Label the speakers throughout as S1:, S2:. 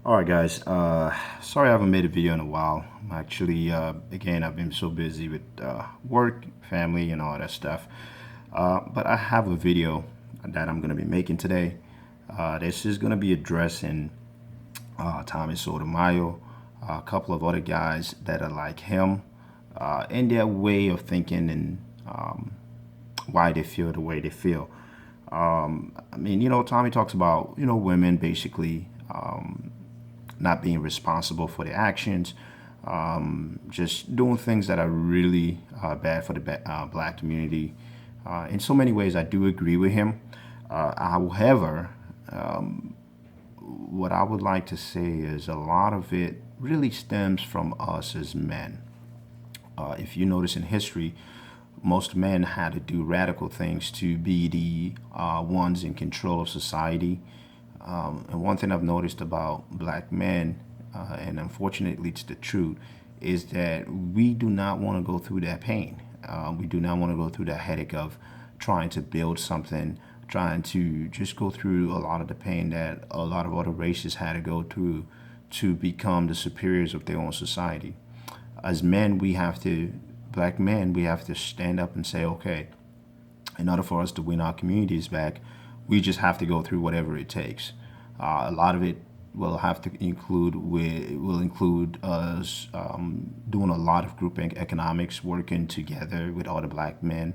S1: All right, guys. Sorry I haven't made a video in a while. Actually, again, I've been so busy with work, family, and all that stuff. But I have a video that I'm going to be making today. This is going to be addressing Thomas Sotomayor, a couple of other guys that are like him, in their way of thinking and why they feel the way they feel. I mean, Tommy talks about, women basically not being responsible for their actions, just doing things that are really bad for the black community. In so many ways, I do agree with him. However, what I would like to say is a lot of it really stems from us as men. If you notice in history, most men had to do radical things to be the ones in control of society. And one thing I've noticed about black men, and unfortunately it's the truth, is that we do not want to go through that pain. We do not want to go through that headache of trying to build something, trying to just go through a lot of the pain that a lot of other races had to go through to become the superiors of their own society. As men, black men, we have to stand up and say, okay, in order for us to win our communities back, we just have to go through whatever it takes. A lot of it will include us doing a lot of group economics, working together with other black men,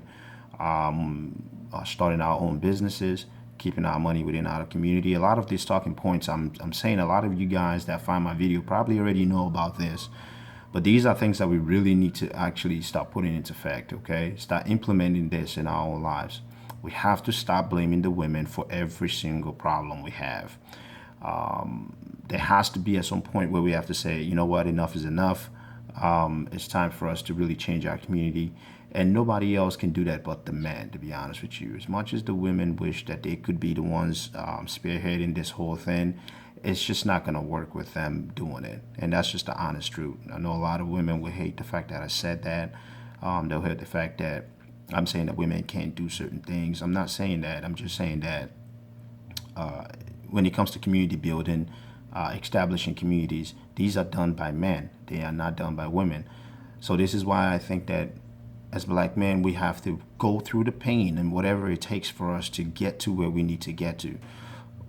S1: starting our own businesses, keeping our money within our community. A lot of these talking points, I'm saying a lot of you guys that find my video probably already know about this. But these are things that we really need to actually start putting into effect, okay? Start implementing this in our own lives. We have to stop blaming the women for every single problem we have. There has to be at some point where we have to say, you know what, enough is enough. It's time for us to really change our community. And nobody else can do that but the men, to be honest with you. As much as the women wish that they could be the ones spearheading this whole thing, it's just not going to work with them doing it. And that's just the honest truth. I know a lot of women will hate the fact that I said that. They'll hate the fact that I'm saying that women can't do certain things. I'm not saying that. I'm just saying that when it comes to community building, establishing communities, these are done by men. They are not done by women. So this is why I think that as black men, we have to go through the pain and whatever it takes for us to get to where we need to get to.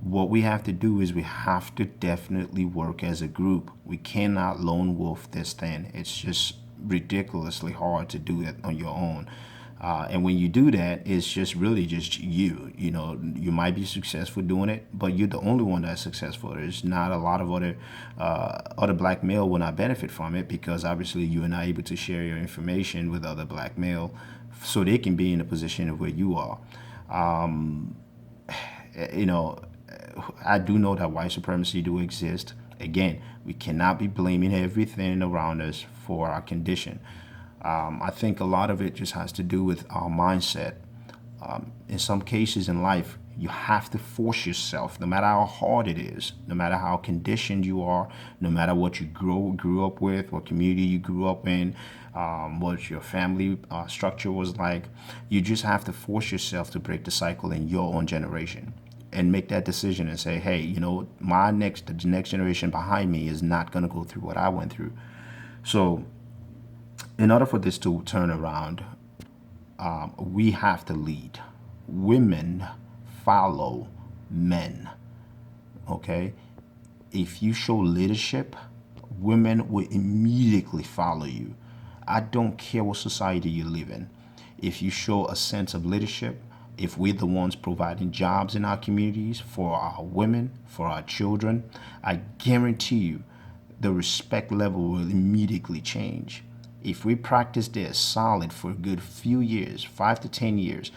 S1: What we have to do is we have to definitely work as a group. We cannot lone wolf this thing. It's just ridiculously hard to do it on your own. And when you do that, it's just really just you. You know, you might be successful doing it, but you're the only one that's successful. There's not a lot of other black male will not benefit from it because obviously you are not able to share your information with other black male, so they can be in a position of where you are. You know, I do know that white supremacy do exist. Again, we cannot be blaming everything around us for our condition. I think a lot of it just has to do with our mindset. In some cases in life, you have to force yourself, no matter how hard it is, no matter how conditioned you are, no matter what you grew up with, what community you grew up in, what your family structure was like. You just have to force yourself to break the cycle in your own generation and make that decision and say, hey, the next generation behind me is not going to go through what I went through. So in order for this to turn around, we have to lead. Women follow men. Okay? If you show leadership, women will immediately follow you. I don't care what society you live in. If you show a sense of leadership, if we're the ones providing jobs in our communities for our women, for our children, I guarantee you the respect level will immediately change. If we practice this solid for a good few years, 5 to 10 years,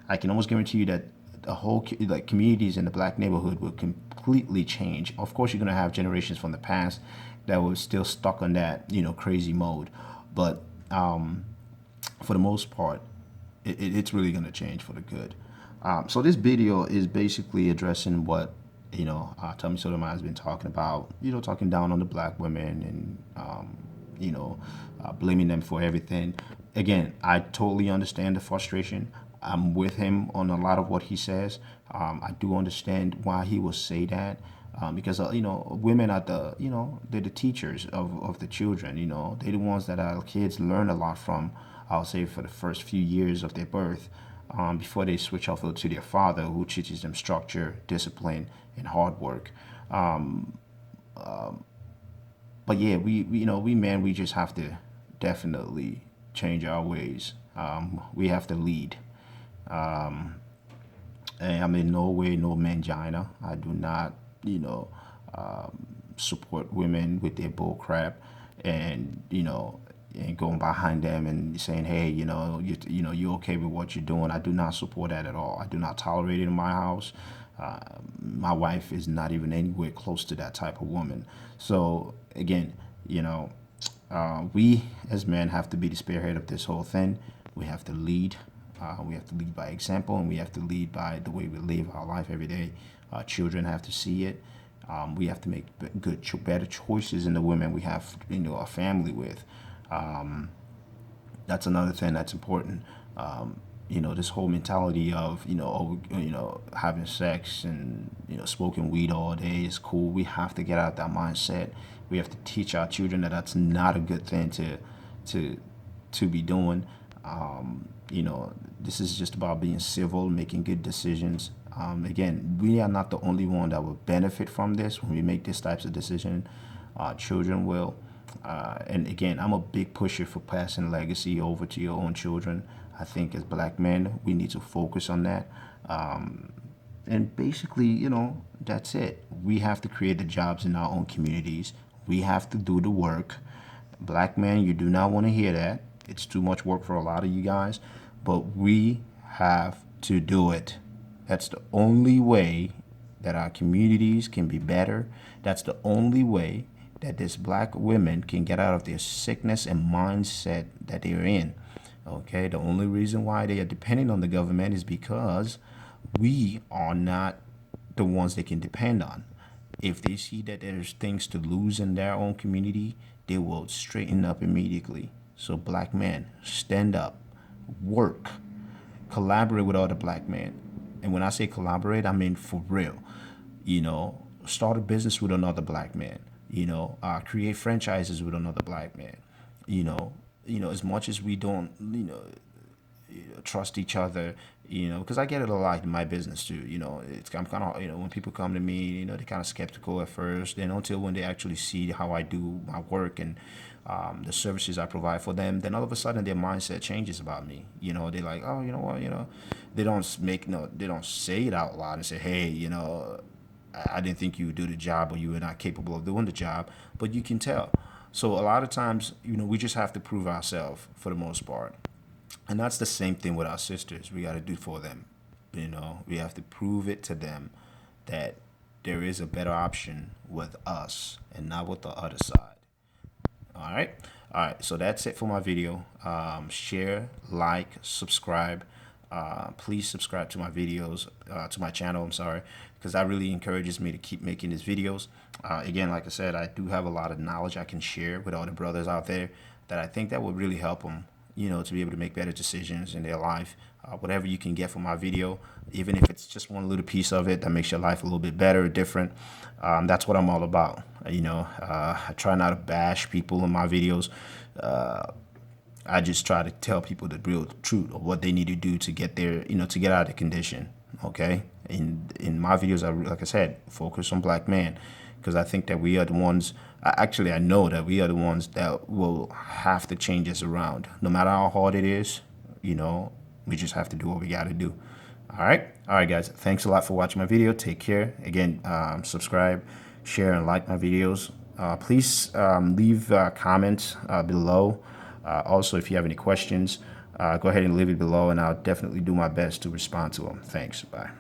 S1: I can almost guarantee you that the whole communities in the black neighborhood will completely change. Of course, you're gonna have generations from the past that were still stuck on that crazy mode, but for the most part, it's really gonna change for the good. So this video is basically addressing what Tommy Sotomayor has been talking about. Talking down on the black women and blaming them for everything. Again, I totally understand the frustration. I'm with him on a lot of what he says. I do understand why he will say that. because women are they're the teachers of the children. They're the ones that our kids learn a lot from. I'll say for the first few years of their birth, before they switch off to their father, who teaches them structure, discipline, and hard work. But yeah, we men, we just have to definitely change our ways. We have to lead. And I'm in no way no mangina. I do not, support women with their bull crap, and and going behind them and saying, hey, you okay with what you're doing. I do not support that at all. I do not tolerate it in my house. My wife is not even anywhere close to that type of woman. So again, we as men have to be the spearhead of this whole thing. We have to lead. We have to lead by example, and we have to lead by the way we live our life every day. Children have to see it. We have to make better choices in the women we have, our family with. That's another thing that's important. This whole mentality of having sex and smoking weed all day is cool. We have to get out of that mindset. We have to teach our children that that's not a good thing to be doing. This is just about being civil, making good decisions. Again, we are not the only one that will benefit from this when we make these types of decisions. Our children will. And again, I'm a big pusher for passing legacy over to your own children. I think as black men, we need to focus on that. And basically, that's it. We have to create the jobs in our own communities. We have to do the work. Black men, you do not want to hear that. It's too much work for a lot of you guys, but we have to do it. That's the only way that our communities can be better. That's the only way that these black women can get out of their sickness and mindset that they're in. Okay, the only reason why they are depending on the government is because we are not the ones they can depend on. If they see that there's things to lose in their own community, they will straighten up immediately. So black men, stand up, work, collaborate with other black men. And when I say collaborate, I mean for real. Start a business with another black man. Create franchises with another black man. As much as we don't, trust each other, because I get it a lot in my business too. I'm kind of, when people come to me, they're kind of skeptical at first, and until when they actually see how I do my work and the services I provide for them, then all of a sudden their mindset changes about me. They're like, oh, you know what, they don't say it out loud and say, hey, I didn't think you would do the job, or you were not capable of doing the job, but you can tell. So a lot of times, we just have to prove ourselves for the most part. And that's the same thing with our sisters. We got to do for them. We have to prove it to them that there is a better option with us and not with the other side. All right. All right. So that's it for my video. Share, like, subscribe. Please subscribe to my videos, to my channel, I'm sorry, because that really encourages me to keep making these videos. Again, like I said, I do have a lot of knowledge I can share with all the brothers out there that I think that would really help them, to be able to make better decisions in their life. Whatever you can get from my video, even if it's just one little piece of it that makes your life a little bit better or different, that's what I'm all about. I try not to bash people in my videos. I just try to tell people the real truth of what they need to do to get there, to get out of the condition. Okay. In my videos, like I said, focus on black men, because I think that we are the ones. I know that we are the ones that will have to change this around. No matter how hard it is, we just have to do what we got to do. All right, guys. Thanks a lot for watching my video. Take care. Again, subscribe, share, and like my videos. Please leave comments below. Also, if you have any questions, go ahead and leave it below, and I'll definitely do my best to respond to them. Thanks. Bye.